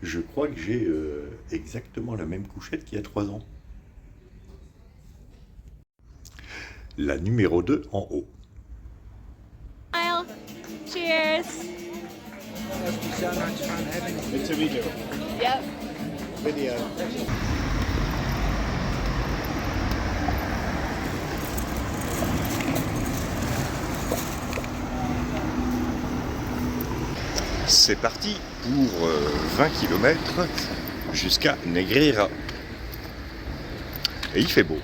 Je crois que j'ai exactement la même couchette qu'il y a 3 ans. La numéro 2 en haut. Smile. Cheers. It's a video. Yep. Video. C'est parti pour 20 km jusqu'à Negreira. Et il fait beau.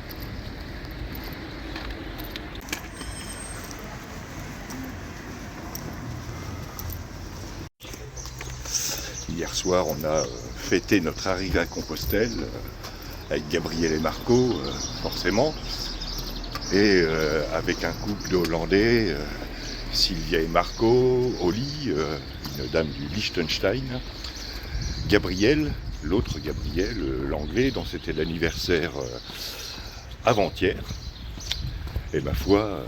Hier soir, on a fêté notre arrivée à Compostelle avec Gabriel et Marco, forcément, et avec un couple de Hollandais, Sylvia et Marco, Oli, une dame du Liechtenstein, Gabriel, l'autre Gabriel, l'anglais, dont c'était l'anniversaire avant-hier. Et ma foi,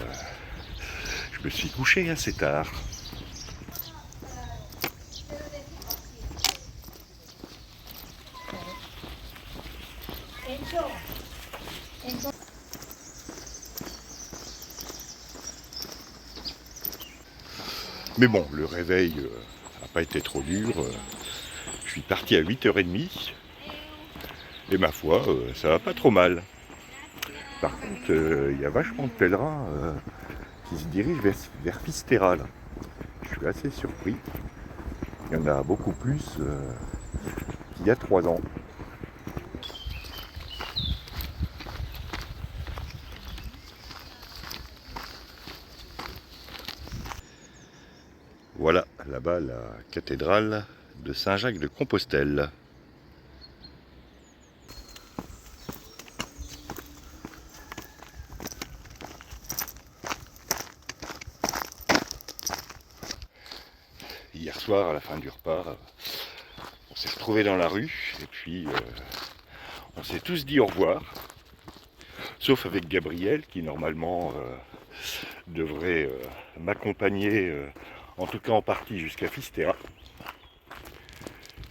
je me suis couché assez tard. Mais bon, le réveil n'a pas été trop dur. Je suis parti à 8h30. Et ma foi, ça va pas trop mal. Par contre, il y a vachement de pèlerins qui se dirigent vers Fisterra. Là. Je suis assez surpris. Il y en a beaucoup plus qu'il y a 3 ans. Voilà, là-bas, la cathédrale de Saint-Jacques de Compostelle. Hier soir, à la fin du repas, on s'est retrouvés dans la rue et puis on s'est tous dit au revoir. Sauf avec Gabriel qui normalement devrait m'accompagner, en tout cas en partie jusqu'à Fisterra.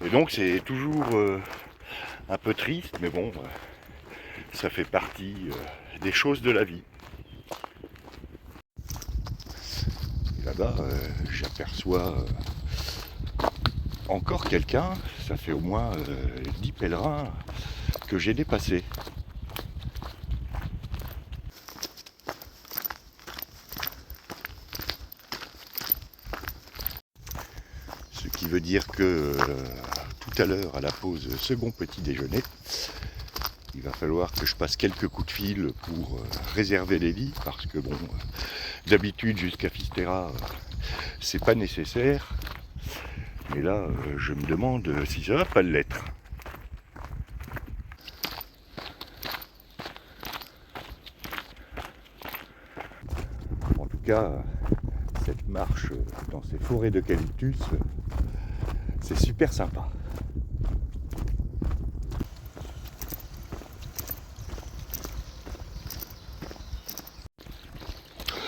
Et donc c'est toujours un peu triste, mais bon, ça fait partie des choses de la vie. Et là-bas, j'aperçois encore quelqu'un, ça fait au moins 10 pèlerins que j'ai dépassés. Ce qui veut dire que tout à l'heure, à la pause second petit déjeuner, il va falloir que je passe quelques coups de fil pour réserver les lits, parce que bon, d'habitude jusqu'à Fisterra, c'est pas nécessaire. Mais là, je me demande si ça va pas l'être. En tout cas, cette marche dans ces forêts d'eucalyptus, c'est super sympa.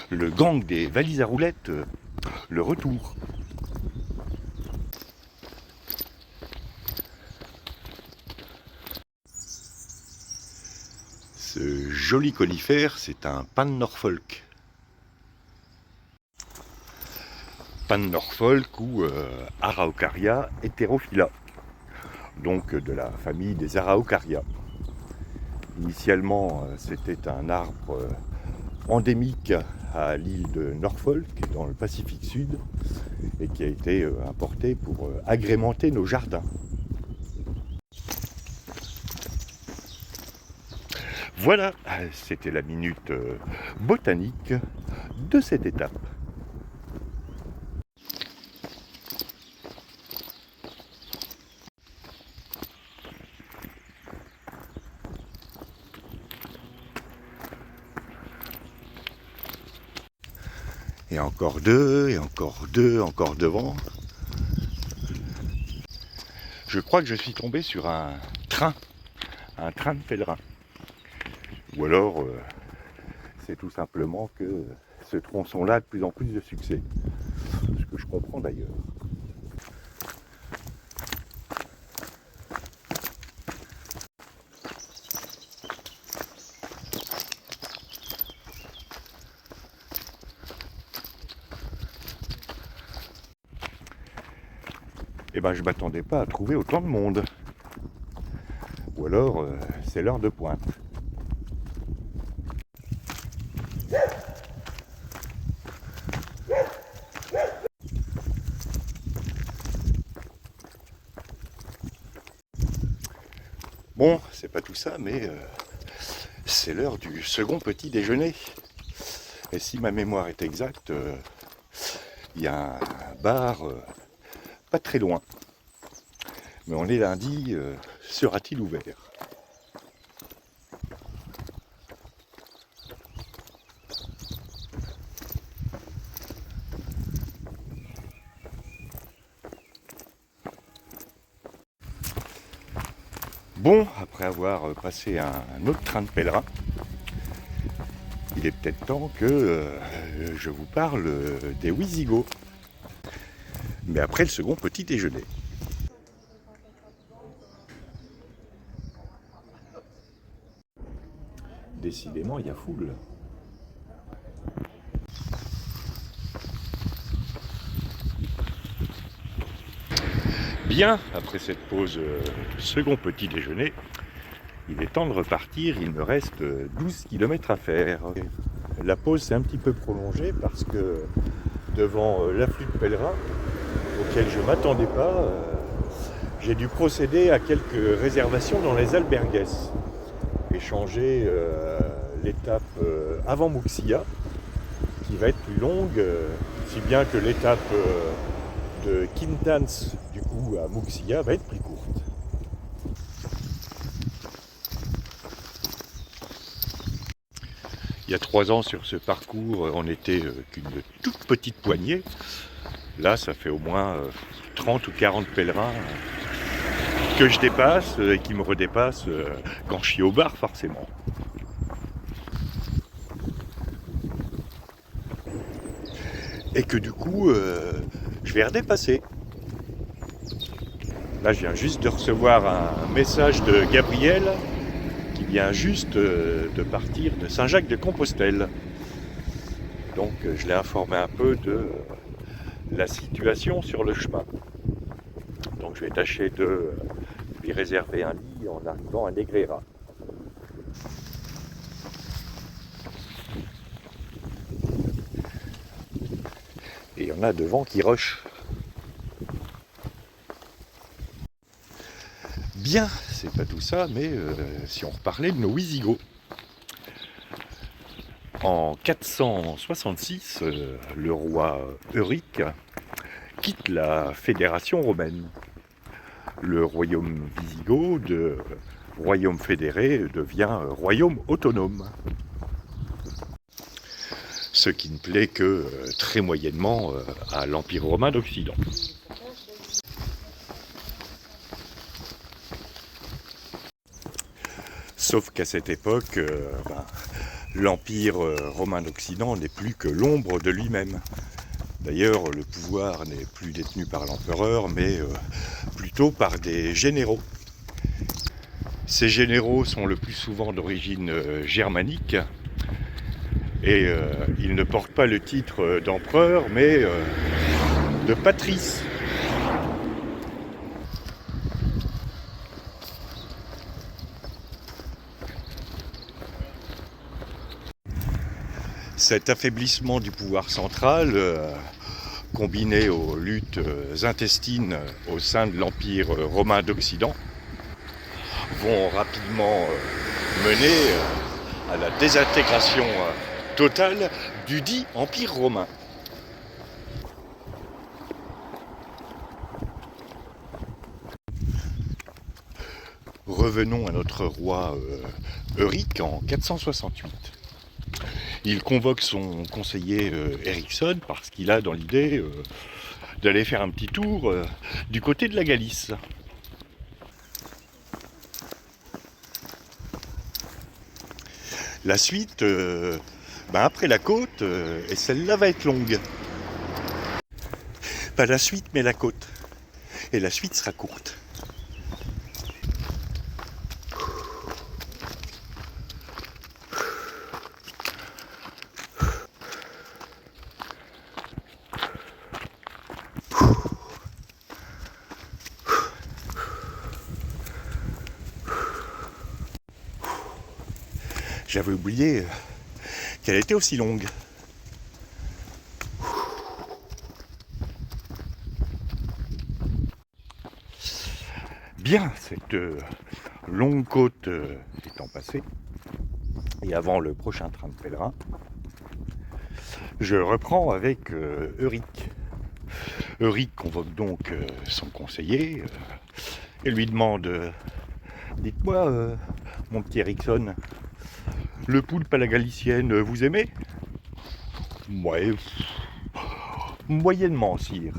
Le gang des valises à roulettes, le retour. Ce joli conifère, c'est un pan de Norfolk. Pan de Norfolk ou Araucaria heterophylla, donc de la famille des Araucaria. Initialement, c'était un arbre endémique à l'île de Norfolk, dans le Pacifique Sud, et qui a été importé pour agrémenter nos jardins. Voilà, c'était la minute botanique de cette étape. Et encore deux, et encore deux, encore devant. Je crois que je suis tombé sur un train de pèlerin. Ou alors, c'est tout simplement que ce tronçon-là a de plus en plus de succès. Ce que je comprends d'ailleurs. eh ben je m'attendais pas à trouver autant de monde. Ou alors c'est l'heure de pointe. Bon, c'est pas tout ça, mais c'est l'heure du second petit déjeuner. Et si ma mémoire est exacte, il y a un bar pas très loin. Mais on est lundi, sera-t-il ouvert? Bon, après avoir passé un autre train de pèlerin, il est peut-être temps que je vous parle des Wisigoths. Mais après le second petit déjeuner. Décidément, il y a foule. Bien, après cette pause second petit déjeuner, il est temps de repartir. Il me reste 12 km à faire. La pause s'est un petit peu prolongée parce que devant l'afflux de pèlerins auquel je ne m'attendais pas, j'ai dû procéder à quelques réservations dans les albergues et changer l'étape avant Muxia, qui va être plus longue, si bien que l'étape de Quintans du coup à Muxia va être plus courte. Il y a 3 ans sur ce parcours, on n'était qu'une toute petite poignée. Là, ça fait au moins 30 ou 40 pèlerins que je dépasse et qui me redépassent quand je suis au bar, forcément. Et que du coup, je vais redépasser. Là, je viens juste de recevoir un message de Gabriel qui vient juste de partir de Saint-Jacques-de-Compostelle. Donc, je l'ai informé un peu de la situation sur le chemin. Donc, je vais tâcher de lui réserver un lit en arrivant à Negreira. Et il y en a devant qui rushent. Bien, c'est pas tout ça, mais si on reparlait de nos Wisigoths. En 466, le roi Euric quitte la fédération romaine. Le royaume wisigoth, de royaume fédéré, devient royaume autonome. Ce qui ne plaît que très moyennement à l'Empire romain d'Occident. Sauf qu'à cette époque, l'Empire romain d'Occident n'est plus que l'ombre de lui-même. D'ailleurs, le pouvoir n'est plus détenu par l'empereur, mais plutôt par des généraux. Ces généraux sont le plus souvent d'origine germanique, et ils ne portent pas le titre d'empereur, mais de patrice. Cet affaiblissement du pouvoir central, combiné aux luttes intestines au sein de l'Empire romain d'Occident, vont rapidement mener à la désintégration totale du dit Empire romain. Revenons à notre roi Euric en 468. Il convoque son conseiller Ericsson parce qu'il a dans l'idée d'aller faire un petit tour du côté de la Galice. La suite, après la côte, et celle-là va être longue. Pas la suite, mais la côte. Et la suite sera courte. J'avais oublié qu'elle était aussi longue. Bien, cette longue côte étant passée, et avant le prochain train de pèlerin, je reprends avec Euric. Euric convoque donc son conseiller et lui demande dites-moi, mon petit Erickson, le poulpe à la galicienne, vous aimez? Ouais, moyennement, sire.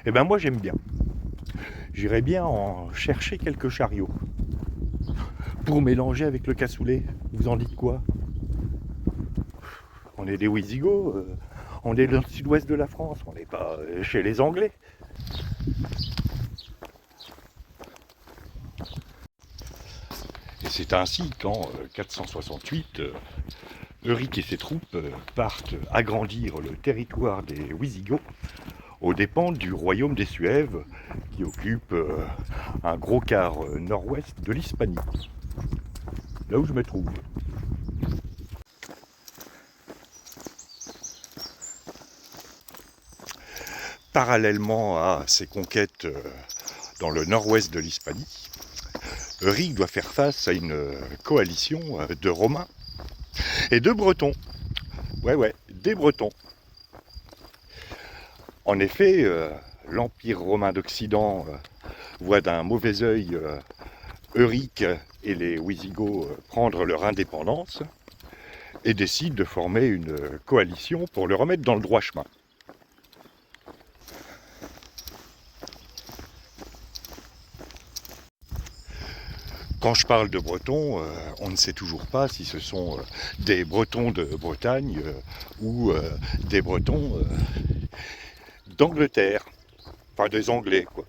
Eh ben moi j'aime bien. J'irais bien en chercher quelques chariots pour mélanger avec le cassoulet. Vous en dites quoi? On est des Wisigoths, on est dans le sud-ouest de la France, on n'est pas chez les Anglais. Et c'est ainsi qu'en 468, Euric et ses troupes partent agrandir le territoire des Wisigoths aux dépens du royaume des Suèves qui occupe un gros quart nord-ouest de l'Hispanie, là où je me trouve. Parallèlement à ses conquêtes dans le nord-ouest de l'Hispanie, Euric doit faire face à une coalition de Romains et de Bretons. Ouais, des Bretons. En effet, l'Empire romain d'Occident voit d'un mauvais œil Euric et les Wisigoths prendre leur indépendance et décide de former une coalition pour le remettre dans le droit chemin. Quand je parle de Bretons, on ne sait toujours pas si ce sont des Bretons de Bretagne ou des Bretons d'Angleterre, enfin des Anglais quoi.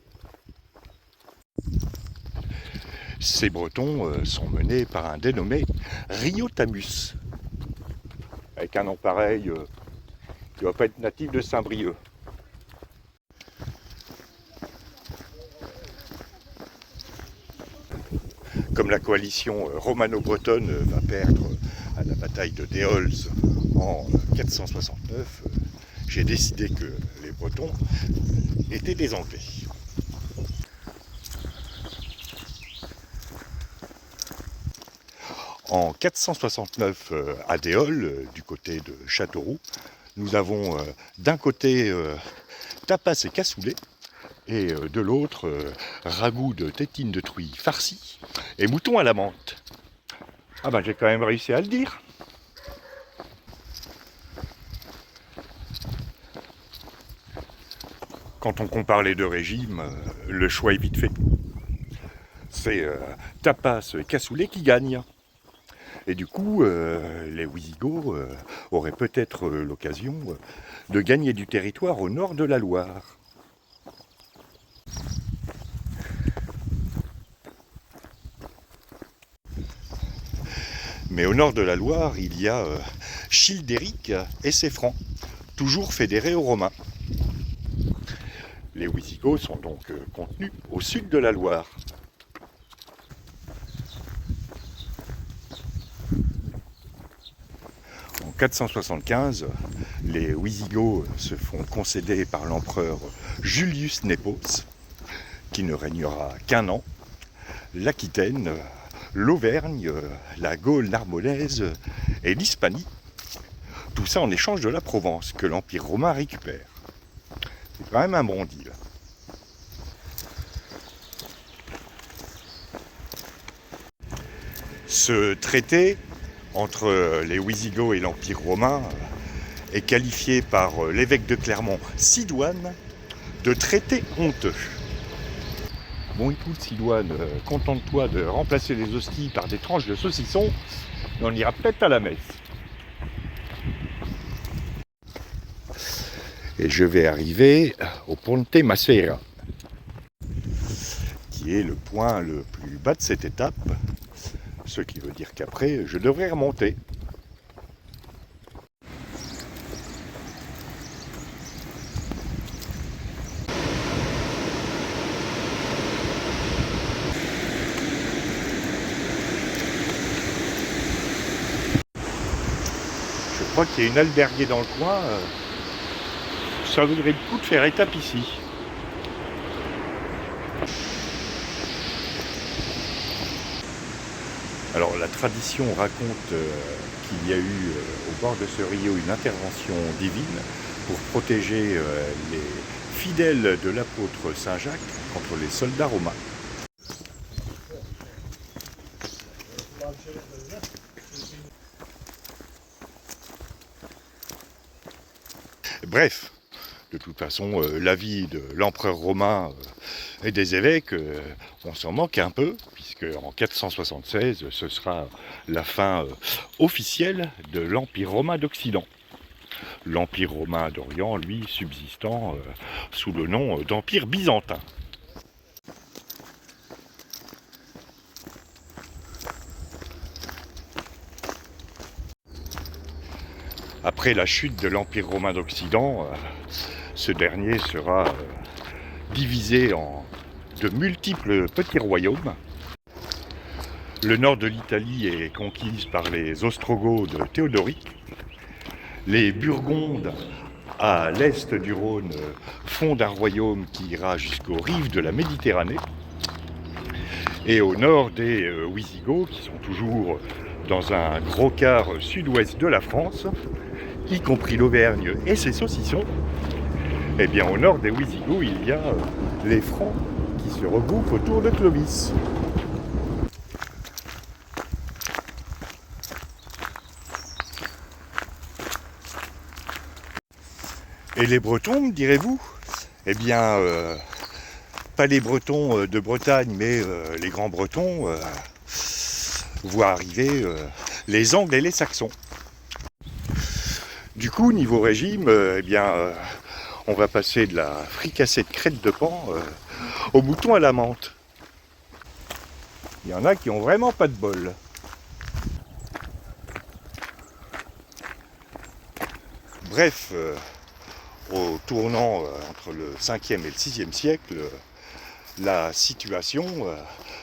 Ces Bretons sont menés par un dénommé Riotamus, avec un nom pareil qui ne doit pas être natif de Saint-Brieuc. Comme la coalition romano-bretonne va perdre à la bataille de Déols en 469, j'ai décidé que les Bretons étaient des Anglais. En 469, à Déols, du côté de Châteauroux, nous avons d'un côté tapas et cassoulet, et de l'autre, ragoût de tétine de truie farcie et mouton à la menthe. Ah ben j'ai quand même réussi à le dire. Quand on compare les deux régimes, le choix est vite fait. C'est tapas et cassoulet qui gagnent. Et du coup, les Wisigoths auraient peut-être l'occasion de gagner du territoire au nord de la Loire. Mais au nord de la Loire, il y a Childéric et ses Francs, toujours fédérés aux Romains. Les Wisigoths sont donc contenus au sud de la Loire. En 475, les Wisigoths se font concéder par l'empereur Julius Nepos, qui ne régnera qu'un an, l'Aquitaine, l'Auvergne, la Gaule narbonnaise et l'Hispanie. Tout ça en échange de la Provence, que l'Empire romain récupère. C'est quand même un bon deal. Ce traité entre les Wisigoths et l'Empire romain est qualifié par l'évêque de Clermont, Sidoine, de traité honteux. Bon écoute Sidoine, contente-toi de remplacer les hosties par des tranches de saucisson, et on ira peut-être à la messe. Et je vais arriver au Ponte Massera, qui est le point le plus bas de cette étape, ce qui veut dire qu'après je devrais remonter. crois qu'il y a une alberguée dans le coin. Ça vaudrait le coup de faire étape ici. Alors la tradition raconte qu'il y a eu au bord de ce rio une intervention divine pour protéger les fidèles de l'apôtre Saint Jacques contre les soldats romains. Bref, de toute façon, la vie de l'empereur romain et des évêques, on s'en manque un peu, puisque en 476, ce sera la fin officielle de l'Empire romain d'Occident. L'Empire romain d'Orient, lui, subsistant sous le nom d'Empire byzantin. Après la chute de l'Empire romain d'Occident, ce dernier sera divisé en de multiples petits royaumes. Le nord de l'Italie est conquise par les Ostrogoths de Théodoric. Les Burgondes, à l'est du Rhône, fondent un royaume qui ira jusqu'aux rives de la Méditerranée. Et au nord des Wisigoths, qui sont toujours dans un gros quart sud-ouest de la France, y compris l'Auvergne et ses saucissons, eh bien au nord des Wisigoths, il y a les Francs qui se regroupent autour de Clovis. Et les Bretons, me direz-vous? Eh bien, pas les Bretons de Bretagne, mais les grands Bretons voient arriver les Angles et les Saxons. Du coup, niveau régime, eh bien, on va passer de la fricassée de crête de pan au mouton à la menthe. Il y en a qui ont vraiment pas de bol. Bref, au tournant entre le 5e et le 6e siècle, la situation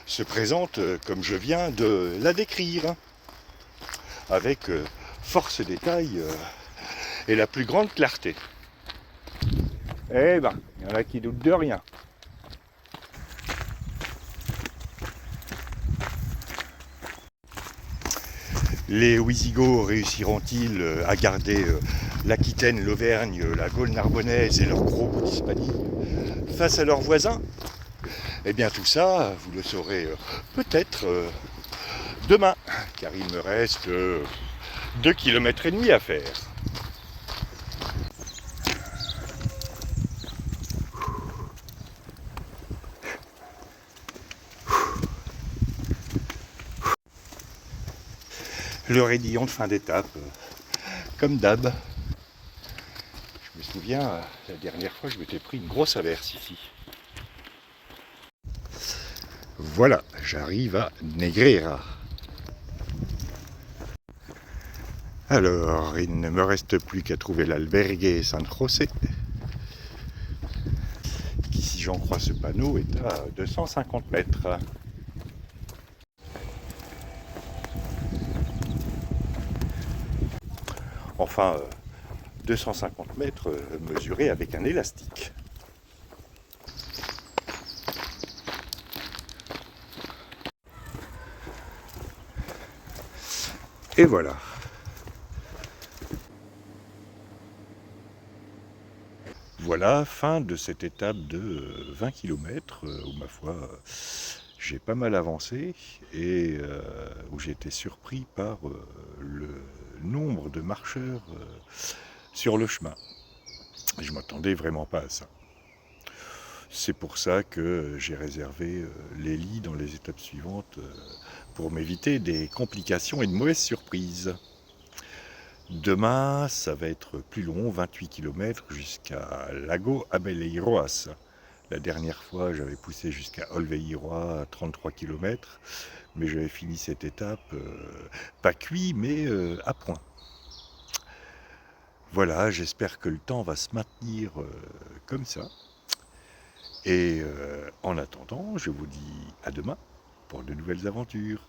se présente comme je viens de la décrire, avec force détail et la plus grande clarté. Eh ben, il y en a qui doutent de rien. Les Wisigoths réussiront-ils à garder l'Aquitaine, l'Auvergne, la Gaule narbonnaise et leur gros bout d'Hispanie face à leurs voisins? Eh bien tout ça, vous le saurez peut-être demain, car il me reste 2,5 km à faire. Le raidillon de fin d'étape, comme d'hab. Je me souviens, la dernière fois, je m'étais pris une grosse averse ici. Voilà, j'arrive à Negreira. Alors, il ne me reste plus qu'à trouver l'albergue San José, qui, si j'en crois ce panneau, est à 250 mètres. Enfin, 250 mètres mesurés avec un élastique. Et voilà. Voilà, fin de cette étape de 20 km où, ma foi, j'ai pas mal avancé et où j'ai été surpris par le nombre de marcheurs sur le chemin. Je m'attendais vraiment pas à ça. C'est pour ça que j'ai réservé les lits dans les étapes suivantes pour m'éviter des complications et de mauvaises surprises. Demain, ça va être plus long, 28 km jusqu'à Lago Abeleiroas. La dernière fois, j'avais poussé jusqu'à Olveiroa, 33 km, mais j'avais fini cette étape, pas cuit, mais à point. Voilà, j'espère que le temps va se maintenir comme ça. Et en attendant, je vous dis à demain pour de nouvelles aventures.